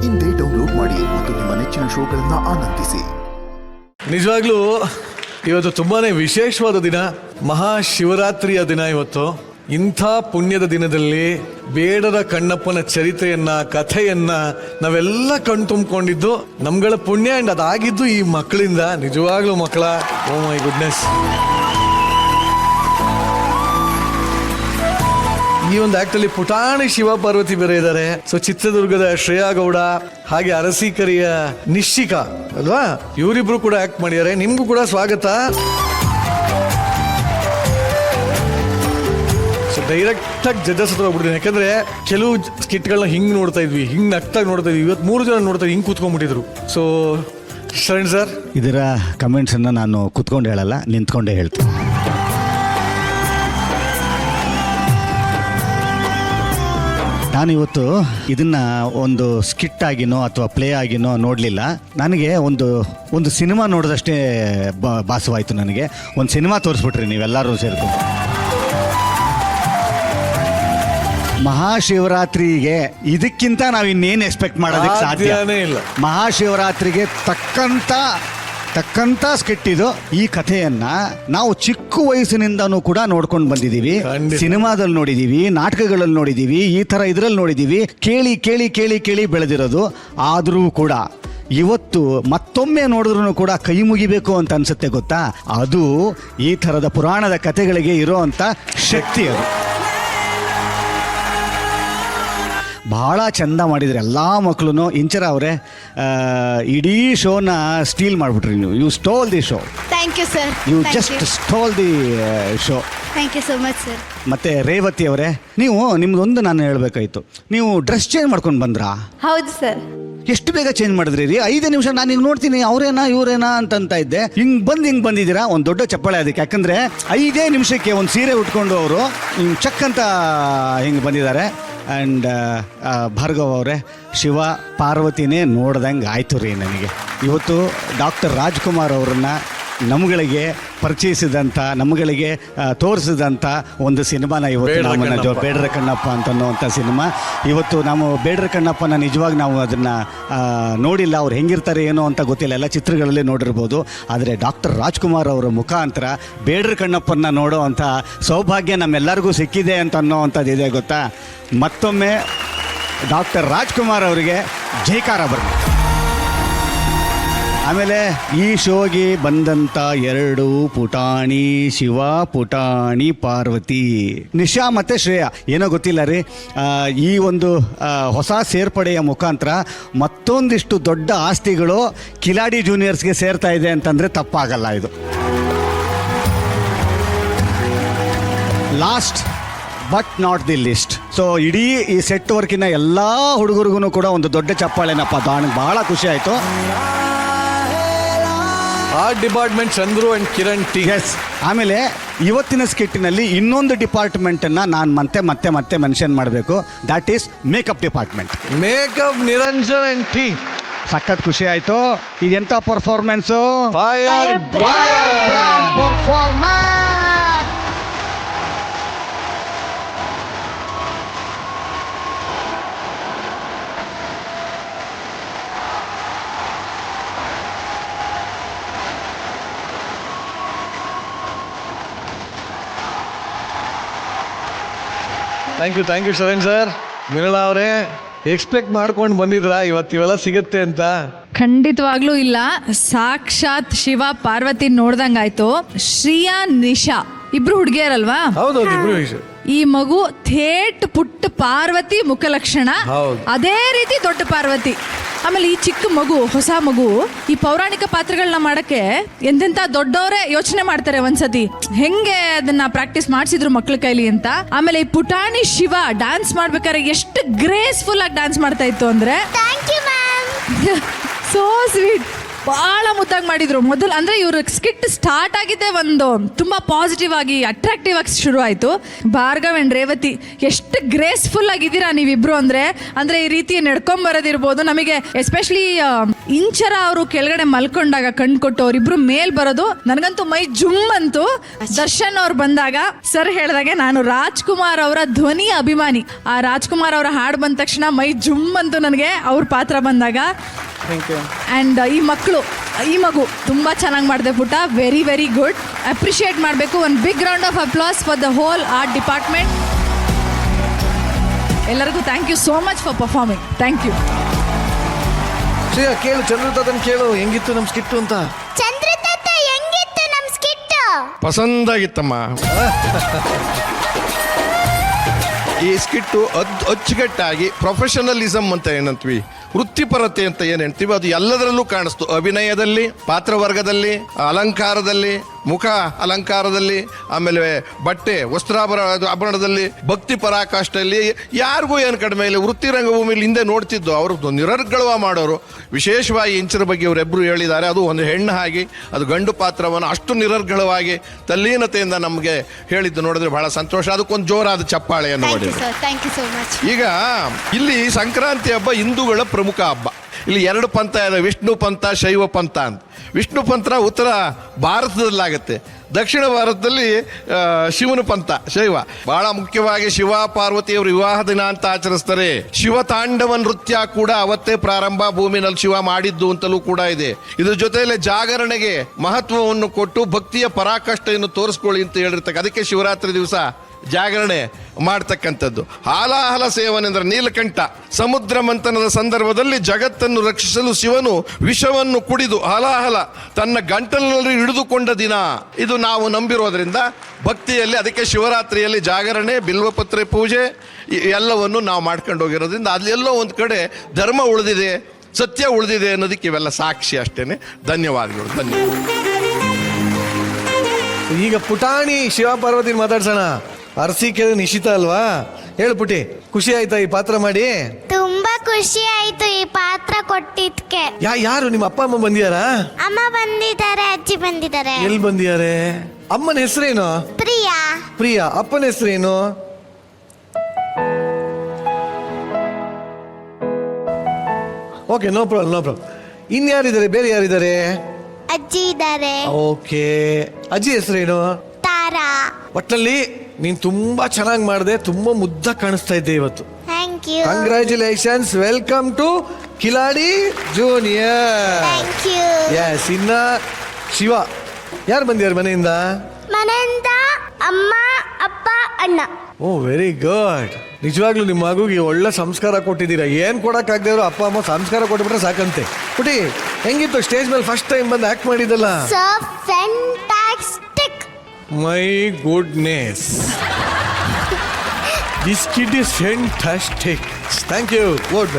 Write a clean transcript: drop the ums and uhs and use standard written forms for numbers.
ಇಂದೇ ಡೌನ್ಲೋಡ್ ಮಾಡಿ ಮತ್ತು ನಿಮ್ಮ ನೆಚ್ಚಿನ ಶೋಗಳನ್ನ ಆನಂದಿಸಿ. ನಿಜವಾಗ್ಲೂ ಇವತ್ತು ತುಂಬಾನೇ ವಿಶೇಷವಾದ ದಿನ, ಮಹಾಶಿವರಾತ್ರಿಯ ದಿನ. ಇವತ್ತು ಇಂಥ ಪುಣ್ಯದ ದಿನದಲ್ಲಿ ಬೇಡರ ಕಣ್ಣಪ್ಪನ ಚರಿತ್ರೆಯನ್ನ, ಕಥೆಯನ್ನ ನಾವೆಲ್ಲ ಕಣ್ತುಂಬಿಕೊಂಡಿದ್ದು ನಮ್ಗಳ ಪುಣ್ಯ. ಅಂಡ್ ಅದಾಗಿದ್ದು ಈ ಮಕ್ಕಳಿಂದ. ನಿಜವಾಗ್ಲೂ ಮಕ್ಕಳ, ಓ ಮೈ ಗುಡ್ನೆಸ್. ಈ ಒಂದು ಆಕ್ಟಲ್ಲಿ ಪುಟಾಣಿ ಶಿವ ಪಾರ್ವತಿ ಬೇರೆ ಇದ್ದಾರೆ. ಸೊ ಚಿತ್ರದುರ್ಗದ ಶ್ರೇಯಾ ಗೌಡ ಹಾಗೆ ಅರಸೀಕೆರೆಯ ನಿಶ್ಚಿಕಾ ಅಲ್ವಾ, ಇವರಿಬ್ರು ಕೂಡ ಆಕ್ಟ್ ಮಾಡಿದ್ದಾರೆ. ನಿಮ್ಗೂ ಕೂಡ ಸ್ವಾಗತ. ಸೊ ಡೈರೆಕ್ಟ್ ಆಗಿ ಜಡ್ಜಸ್ ಹತ್ರ ಹೋಗ್ಬಿಟ್ಟಿದ್ದೀನಿ, ಯಾಕಂದ್ರೆ ಕೆಲವು ಸ್ಕಿಟ್ಗಳನ್ನ ಹಿಂಗ್ ನೋಡ್ತಾ ಇದ್ವಿ, ಹಿಂಗ್ ನಗ್ತಾಗಿ ನೋಡ್ತಾ ಇದ್ವಿ. ಇವತ್ತು 3 ಜನ ನೋಡ್ತಾ ಹಿಂಗ್ ಕೂತ್ಕೊಂಡ್ಬಿಟ್ಟಿದ್ರು. ಸೊ ಶರಣ್ ಸರ್, ಇದರ ಕಮೆಂಟ್ಸ್ ಅನ್ನ ನಾನು ಕೂತ್ಕೊಂಡು ಹೇಳಲ್ಲ, ನಿಂತ್ಕೊಂಡೇ ಹೇಳ್ತೀನಿ. ನಾನು ಇವತ್ತು ಇದನ್ನ ಒಂದು ಸ್ಕಿಟ್ ಆಗಿನೋ ಅಥವಾ ಪ್ಲೇ ಆಗಿನೋ ನೋಡಲಿಲ್ಲ. ನನಗೆ ಒಂದು ಸಿನಿಮಾ ನೋಡಿದಷ್ಟೇ ಭಾಸವಾಯಿತು. ನನಗೆ ಒಂದು ಸಿನಿಮಾ ತೋರಿಸ್ಬಿಟ್ರಿ ನೀವೆಲ್ಲರೂ ಸೇರ್ಕೊಂಡು. ಮಹಾಶಿವರಾತ್ರಿಗೆ ಇದಕ್ಕಿಂತ ನಾವು ಇನ್ನೇನು ಎಕ್ಸ್ಪೆಕ್ಟ್ ಮಾಡೋದಕ್ಕೆ ಸಾಧ್ಯನೇ ಇಲ್ಲ. ಮಹಾಶಿವರಾತ್ರಿಗೆ ತಕ್ಕಂತ ಸ್ಕಿಟ್ ಇದು. ಈ ಕಥೆಯನ್ನ ನಾವು ಚಿಕ್ಕ ವಯಸ್ಸಿನಿಂದನೂ ಕೂಡ ನೋಡ್ಕೊಂಡು ಬಂದಿದ್ದೀವಿ. ಸಿನಿಮಾದಲ್ಲಿ ನೋಡಿದೀವಿ, ನಾಟಕಗಳಲ್ಲಿ ನೋಡಿದೀವಿ, ಈ ತರ ಇದ್ರಲ್ಲಿ ನೋಡಿದೀವಿ. ಕೇಳಿ ಕೇಳಿ ಕೇಳಿ ಕೇಳಿ ಬೆಳೆದಿರೋದು. ಆದರೂ ಕೂಡ ಇವತ್ತು ಮತ್ತೊಮ್ಮೆ ನೋಡಿದ್ರು ಕೂಡ ಕೈ ಮುಗಿಬೇಕು ಅಂತ ಅನ್ಸುತ್ತೆ. ಗೊತ್ತಾ, ಅದು ಈ ಥರದ ಪುರಾಣದ ಕಥೆಗಳಿಗೆ ಇರೋ ಅಂಥ ಶಕ್ತಿ. ಅದು ಬಹಳ ಚಂದ ಮಾಡಿದ್ರಿ ಎಲ್ಲ ಮಕ್ಕಳು. ಇಂಚರ ಅವರೇ, ಇಡೀ ಶೋನ ಸ್ಟೀಲ್ ಮಾಡಿಬಿಟ್ರಿ ನೀವು. You stole the show. Thank you sir. You just stole the show. Thank you so much sir. ಮತ್ತೆ ರೇವತಿ ಅವರೇ, ನೀವು ನಿಮ್ದೊಂದು ನಾನು ಹೇಳಬೇಕಾಯ್ತು. ನೀವು ಡ್ರೆಸ್ ಚೇಂಜ್ ಮಾಡ್ಕೊಂಡು ಬಂದ್ರಾ? ಹೌದು ಸರ್. ಎಷ್ಟು ಬೇಗ ಚೇಂಜ್ ಮಾಡಿದ್ರಿ ರೀ? 5 ನಿಮಿಷ ನಾನು ಹಿಂಗೆ ನೋಡ್ತೀನಿ, ಅವರೇನಾ ಇವರೇನಾ ಅಂತ ಇದ್ದೆ. ಹಿಂಗೆ ಬಂದಿದ್ದೀರಾ, ಒಂದು ದೊಡ್ಡ ಚಪ್ಪಾಳೆ ಅದಕ್ಕೆ. ಯಾಕಂದ್ರೆ 5 ನಿಮಿಷಕ್ಕೆ ಒಂದು ಸೀರೆ ಉಟ್ಕೊಂಡು ಅವರು ಹಿಂಗೆ ಚಕ್ ಅಂತ ಹಿಂಗೆ ಬಂದಿದ್ದಾರೆ. ಆ್ಯಂಡ್ ಭಾರ್ಗವ್ ಅವರೇ, ಶಿವ ಪಾರ್ವತಿನೇ ನೋಡ್ದಂಗೆ ಆಯಿತು ರೀ ನನಗೆ. ಇವತ್ತು ಡಾಕ್ಟರ್ ರಾಜ್ಕುಮಾರ್ ಅವರನ್ನು ನಮ್ಮಗಳಿಗೆ ಪರಿಚಯಿಸಿದಂಥ, ನಮ್ಮಗಳಿಗೆ ತೋರಿಸಿದಂಥ ಒಂದು ಸಿನಿಮಾನ ಇವತ್ತು ನಮ್ಮನ್ನು ಬೇಡರ ಕಣ್ಣಪ್ಪ ಅಂತನ್ನುವಂಥ ಸಿನಿಮಾ. ಇವತ್ತು ನಾವು ಬೇಡರ ಕಣ್ಣಪ್ಪನ ನಿಜವಾಗಿ ನಾವು ಅದನ್ನು ನೋಡಿಲ್ಲ. ಅವ್ರು ಹೆಂಗಿರ್ತಾರೆ ಏನೋ ಅಂತ ಗೊತ್ತಿಲ್ಲ, ಎಲ್ಲ ಚಿತ್ರಗಳಲ್ಲಿ ನೋಡಿರ್ಬೋದು. ಆದರೆ ಡಾಕ್ಟರ್ ರಾಜ್ಕುಮಾರ್ ಅವರ ಮುಖಾಂತರ ಬೇಡರ ಕಣ್ಣಪ್ಪನ ನೋಡೋ ಅಂಥ ಸೌಭಾಗ್ಯ ನಮ್ಮೆಲ್ಲರಿಗೂ ಸಿಕ್ಕಿದೆ ಅಂತ ಅನ್ನೋವಂಥದ್ದು ಇದೆ. ಗೊತ್ತಾ, ಮತ್ತೊಮ್ಮೆ ಡಾಕ್ಟರ್ ರಾಜ್ಕುಮಾರ್ ಅವರಿಗೆ ಜೈಕಾರ ಬರಲಿ. ಆಮೇಲೆ ಈ ಶೋಗೆ ಬಂದಂಥ 2 ಪುಟಾಣಿ ಶಿವ, ಪುಟಾಣಿ ಪಾರ್ವತಿ, ನಿಶಾ ಮತ್ತು ಶ್ರೇಯಾ. ಏನೋ ಗೊತ್ತಿಲ್ಲ ರೀ, ಈ ಒಂದು ಹೊಸ ಸೇರ್ಪಡೆಯ ಮುಖಾಂತರ ಮತ್ತೊಂದಿಷ್ಟು ದೊಡ್ಡ ಆಸ್ತಿಗಳು ಕಿಲಾಡಿ ಜೂನಿಯರ್ಸ್ಗೆ ಸೇರ್ತಾ ಇದೆ ಅಂತಂದರೆ ತಪ್ಪಾಗಲ್ಲ. ಇದು last but not the list. So ಇಡೀ ಈ ಸೆಟ್ ವರ್ಕಿನ ಎಲ್ಲ ಹುಡುಗರಿಗೂ ಕೂಡ ಒಂದು ದೊಡ್ಡ ಚಪ್ಪಾಳೆನಪ್ಪ. ನನಗೆ ಭಾಳ ಖುಷಿ ಆಯಿತು. Art department Chandru and Kiran T. S. ಆಮೇಲೆ ಇವತ್ತಿನ ಸ್ಕಿಟ್ಟಿನಲ್ಲಿ ಇನ್ನೊಂದು ಡಿಪಾರ್ಟ್ಮೆಂಟನ್ನು ನಾನು ಮತ್ತೆ ಮೆನ್ಷನ್ ಮಾಡಬೇಕು. That is makeup department. Makeup Niranjan and T. ಸಖತ್ ಖುಷಿ ಆಯಿತು. ಇದೆಂಥ performance! Thank you Sharan sir. Mirala ಅವರೇ, ಎಕ್ಸ್ಪೆಕ್ಟ್ ಮಾಡ್ಕೊಂಡು ಬಂದಿದ್ರಾ ಇವತ್ತಿವೆಲ್ಲ ಸಿಗುತ್ತೆ ಅಂತ? ಖಂಡಿತವಾಗ್ಲೂ ಇಲ್ಲ. ಸಾಕ್ಷಾತ್ ಶಿವ ಪಾರ್ವತಿ ನೋಡ್ದಂಗಾಯ್ತು. ಶ್ರೇಯಾ, ನಿಶಾ ಇಬ್ರು ಹುಡುಗಿಯರಲ್ವಾ? ಹೌದೌದು, ಇಬ್ರು. ಈ ಮಗು ಥೇಟ್ ಪುಟ್ಟ ಪಾರ್ವತಿ ಮುಖಲಕ್ಷಣ, ಅದೇ ರೀತಿ ದೊಡ್ಡ ಪಾರ್ವತಿ. ಆಮೇಲೆ ಈ ಚಿಕ್ಕ ಮಗು, ಹೊಸ ಮಗು, ಈ ಪೌರಾಣಿಕ ಪಾತ್ರಗಳನ್ನ ಮಾಡಕ್ಕೆ ಎಂತೆಂತ ದೊಡ್ಡವರೇ ಯೋಚನೆ ಮಾಡ್ತಾರೆ ಒಂದ್ಸತಿ, ಹೆಂಗೆ ಅದನ್ನ ಪ್ರಾಕ್ಟೀಸ್ ಮಾಡಿಸಿದ್ರು ಮಕ್ಳ ಕೈಲಿ ಅಂತ. ಆಮೇಲೆ ಈ ಪುಟಾಣಿ ಶಿವ ಡ್ಯಾನ್ಸ್ ಮಾಡ್ಬೇಕಾದ್ರೆ ಎಷ್ಟು ಗ್ರೇಸ್ಫುಲ್ ಆಗಿ ಡ್ಯಾನ್ಸ್ ಮಾಡ್ತಾ ಇತ್ತು ಅಂದ್ರೆ, ಸೋ ಸ್ವೀಟ್. ಬಹಳ ಮುದ್ದಾಗಿ ಮಾಡಿದ್ರು. ಮೊದಲು ಅಂದ್ರೆ ಇವ್ರ ಸ್ಕಿಟ್ ಸ್ಟಾರ್ಟ್ ಆಗಿದ್ದೆ ಒಂದು ತುಂಬಾ ಪಾಸಿಟಿವ್ ಆಗಿ, ಅಟ್ರಾಕ್ಟಿವ್ ಆಗಿ ಶುರು ಆಯ್ತು. ಭಾರ್ಗವ್ ಅಂಡ್ ರೇವತಿ, ಎಷ್ಟು ಗ್ರೇಸ್ಫುಲ್ ಆಗಿದ್ದೀರಾ ನೀವಿಬ್ರು. ಅಂದ್ರೆ ಈ ರೀತಿ ನಡ್ಕೊಂಡ್ ಬರೋದಿರ್ಬೋದು. ನಮಗೆ ಎಸ್ಪೆಷಲಿ ಇಂಚರ ಅವರು ಕೆಳಗಡೆ ಮಲ್ಕೊಂಡಾಗ ಕಣ್ಕೊಟ್ಟು ಅವರಿಬ್ರು ಮೇಲ್ ಬರೋದು ನನಗಂತೂ ಮೈ ಜುಮ್ ಅಂತು. ದರ್ಶನ್ ಅವ್ರು ಬಂದಾಗ ಸರ್ ಹೇಳಿದಾಗೆ ನಾನು ರಾಜ್ಕುಮಾರ್ ಅವರ ಧ್ವನಿ ಅಭಿಮಾನಿ. ಆ ರಾಜ್ಕುಮಾರ್ ಅವರ ಹಾಡು ಬಂದ ತಕ್ಷಣ ಮೈ ಜುಮ್ ಅಂತು ನನಗೆ ಅವ್ರ ಪಾತ್ರ ಬಂದಾಗ. ಆ್ಯಂಡ್ ಈ ಮಗು ತುಂಬ ಚೆನ್ನಾಗಿ ಮಾಡಿದೆ ಪುಟ್ಟ. Very very good. ಅಪ್ರಿಷಿಯೇಟ್ ಮಾಡಬೇಕು. ಒಂದು big round of applause for the whole art department. ಎಲ್ಲರಿಗೂ thank you so much for performing. Thank you. Shreya ಕೇಳು, ಚಂದ್ರತಾತನ್ ಕೇಳು, ಹೆಂಗಿತ್ತು ನಮ್ಮ ಸ್ಕಿಟ್ಟು ಅಂತ. ಚಂದ್ರತಾತ ಹೆಂಗಿತ್ತು ನಮ್ ಸ್ಕಿಟ್? ಪಸಂದಾಗಿತ್ತಮ್ಮ. ಈ ಸ್ಕಿಟ್ಟು ಅಚ್ಚುಕಟ್ಟಾಗಿ ಪ್ರೊಫೆಷನಲಿಸಮ್ ಅಂತ ಏನಂತೀವಿ, ವೃತ್ತಿಪರತೆ ಅಂತ ಏನು ಹೇಳ್ತೀವಿ, ಅದು ಎಲ್ಲದರಲ್ಲೂ ಕಾಣಿಸ್ತು. ಅಭಿನಯದಲ್ಲಿ, ಪಾತ್ರವರ್ಗದಲ್ಲಿ, ಅಲಂಕಾರದಲ್ಲಿ, ಮುಖ ಅಲಂಕಾರದಲ್ಲಿ, ಆಮೇಲೆ ಬಟ್ಟೆ ಆಭರಣದಲ್ಲಿ, ಭಕ್ತಿ ಪರಾಕಾಷ್ಠೆಯಲ್ಲಿ ಯಾರಿಗೂ ಏನು ಕಡಿಮೆ ಇಲ್ಲ. ವೃತ್ತಿ ರಂಗಭೂಮಿಲಿ ಹಿಂದೆ ನೋಡ್ತಿದ್ದು ಅವರು ನಿರರ್ಗಳವ ಮಾಡೋರು. ವಿಶೇಷವಾಗಿ ಇಂಚರ ಬಗ್ಗೆ ಅವರೆಬ್ಬರು ಹೇಳಿದ್ದಾರೆ. ಅದು ಒಂದು ಹೆಣ್ಣು ಹಾಗೆ ಅದು ಗಂಡು ಪಾತ್ರವನ್ನು ಅಷ್ಟು ನಿರರ್ಗಳವಾಗಿ ತಲ್ಲೀನತೆಯಿಂದ ನಮಗೆ ಹೇಳಿದ್ದು ನೋಡಿದ್ರೆ ಬಹಳ ಸಂತೋಷ. ಅದಕ್ಕೊಂದು ಜೋರಾದ ಚಪ್ಪಾಳೆಯನ್ನು ಮಾಡಿ. Thank you so much. ಈಗ ಇಲ್ಲಿ ಸಂಕ್ರಾಂತಿ ಹಬ್ಬ ಹಿಂದೂಗಳ ಪ್ರಮುಖ ಹಬ್ಬ. ಇಲ್ಲಿ 2 ಪಂಥ ಇದೆ, ವಿಷ್ಣು ಪಂಥ, ಶೈವ ಪಂಥ ಅಂತ. ವಿಷ್ಣು ಪಂಥ ಉತ್ತರ ಭಾರತದಲ್ಲಾಗುತ್ತೆ, ದಕ್ಷಿಣ ಭಾರತದಲ್ಲಿ ಶಿವನ ಪಂಥ ಶೈವ. ಬಹಳ ಮುಖ್ಯವಾಗಿ ಶಿವ ಪಾರ್ವತಿಯವರು ವಿವಾಹ ದಿನ ಅಂತ ಆಚರಿಸ್ತಾರೆ. ಶಿವ ತಾಂಡವ ನೃತ್ಯ ಕೂಡ ಅವತ್ತೇ ಪ್ರಾರಂಭ ಭೂಮಿನಲ್ಲಿ ಶಿವ ಮಾಡಿದ್ದು ಅಂತಲೂ ಕೂಡ ಇದೆ. ಇದ್ರ ಜೊತೆಯಲ್ಲಿ ಜಾಗರಣೆಗೆ ಮಹತ್ವವನ್ನು ಕೊಟ್ಟು ಭಕ್ತಿಯ ಪರಾಕಾಷ್ಠೆಯನ್ನು ತೋರಿಸ್ಕೊಳ್ಳಿ ಅಂತ ಹೇಳಿರ್ತಕ್ಕ, ಅದಕ್ಕೆ ಶಿವರಾತ್ರಿ ದಿವಸ ಜಾಗರಣೆ ಮಾಡ್ತಕ್ಕಂಥದ್ದು. ಹಾಲಾಹಲ ಸೇವನೆ ಅಂದರೆ ನೀಲಕಂಠ. ಸಮುದ್ರ ಮಂಥನದ ಸಂದರ್ಭದಲ್ಲಿ ಜಗತ್ತನ್ನು ರಕ್ಷಿಸಲು ಶಿವನು ವಿಷವನ್ನು ಕುಡಿದು ಹಾಲಾಹಲ ತನ್ನ ಗಂಟಲಿನಲ್ಲಿ ಹಿಡಿದುಕೊಂಡ ದಿನ ಇದು ನಾವು ನಂಬಿರೋದ್ರಿಂದ ಭಕ್ತಿಯಲ್ಲಿ, ಅದಕ್ಕೆ ಶಿವರಾತ್ರಿಯಲ್ಲಿ ಜಾಗರಣೆ, ಬಿಲ್ವಪತ್ರೆ ಪೂಜೆ ಎಲ್ಲವನ್ನು ನಾವು ಮಾಡ್ಕೊಂಡು ಹೋಗಿರೋದ್ರಿಂದ ಅಲ್ಲೆಲ್ಲೋ ಒಂದು ಕಡೆ ಧರ್ಮ ಉಳಿದಿದೆ, ಸತ್ಯ ಉಳಿದಿದೆ ಅನ್ನೋದಕ್ಕೆ ಇವೆಲ್ಲ ಸಾಕ್ಷಿ ಅಷ್ಟೇನೆ. ಧನ್ಯವಾದಗಳು. ಈಗ ಪುಟಾಣಿ ಶಿವ ಪಾರ್ವತಿ ಮಾತಾಡ್ಸೋಣ. ಅರಸೀಕೆರೆ ನಿಶಿತ ಅಲ್ವಾ? ಹೇಳು ಪುಟಿ, ಖುಷಿ ಆಯ್ತಾ ಈ ಪಾತ್ರ ಮಾಡಿ? ತುಂಬಾ ಖುಷಿ ಆಯ್ತು ಈ ಪಾತ್ರ ಕೊಟ್ಟಿದ್ಕೆ. ಯಾರು ನಿಮ್ಮ ಅಪ್ಪ ಅಮ್ಮ ಬಂದಿಯಾರಾ? ಅಮ್ಮ ಬಂದಿದ್ದಾರೆ, ಅಜ್ಜಿ ಬಂದಿದ್ದಾರೆ. ಎಲ್ಲಿ ಬಂದಿದ್ದಾರೆ? ಅಮ್ಮನ ಹೆಸರೇನು? ಪ್ರಿಯಾ. ಪ್ರಿಯಾ. ಅಪ್ಪನ ಹೆಸರೇನು? Okay, no problem. ಇನ್ಯಾರಿದ್ದಾರೆ? ಬೇರೆ ಯಾರಿದ್ದಾರೆ? ಅಜ್ಜಿ ಇದ್ದಾರೆ. ಓಕೆ. ಅಜ್ಜಿ ಹೆಸರೇನು? ತಾರಾ. ಒಟ್ಟಲ್ಲಿ ನೀನ್ ತುಂಬಾ ಚೆನ್ನಾಗಿ ಮಾಡಿದೆ, ತುಂಬಾ ಮುದ್ದ ಕಾಣಿಸ್ತಾ ಇದ್ದೆ ಇವತ್ತು. Thank you. Congratulations. Welcome to Kiladi junior. Thank you. Yes. ಇನ್ನ ಶಿವ ಯಾರು ಬಂದಿದ್ದಾರೆ ಮನೆಯಿಂದ? ಮನೆಯಿಂದ ಅಮ್ಮ, ಅಪ್ಪ, ಅಣ್ಣ. ಓ, ವೆರಿ ಗುಡ್. ನಿಜವಾಗ್ಲೂ ನಿಮ್ಮ ಮಗುಗೆ ಒಳ್ಳೆ ಸಂಸ್ಕಾರ ಕೊಟ್ಟಿದ್ದೀರಾ. ಏನ್ ಕೊಡಕ್ಕಾಗದೇ ಇರೋ ಅಪ್ಪ ಅಮ್ಮ ಸಂಸ್ಕಾರ ಕೊಟ್ಬಿಟ್ರೆ ಸಾಕಂತೆ. ಪುಟಿ, ಹೆಂಗಿತ್ತು ಸ್ಟೇಜ್ ಮೇಲೆ ಫಸ್ಟ್ ಟೈಮ್ ಬಂದು ಆಕ್ಟ್ ಮಾಡಿದ್ದಲ್ಲ? So fantastic. My goodness, this kid is fantastic. Thank you. Good.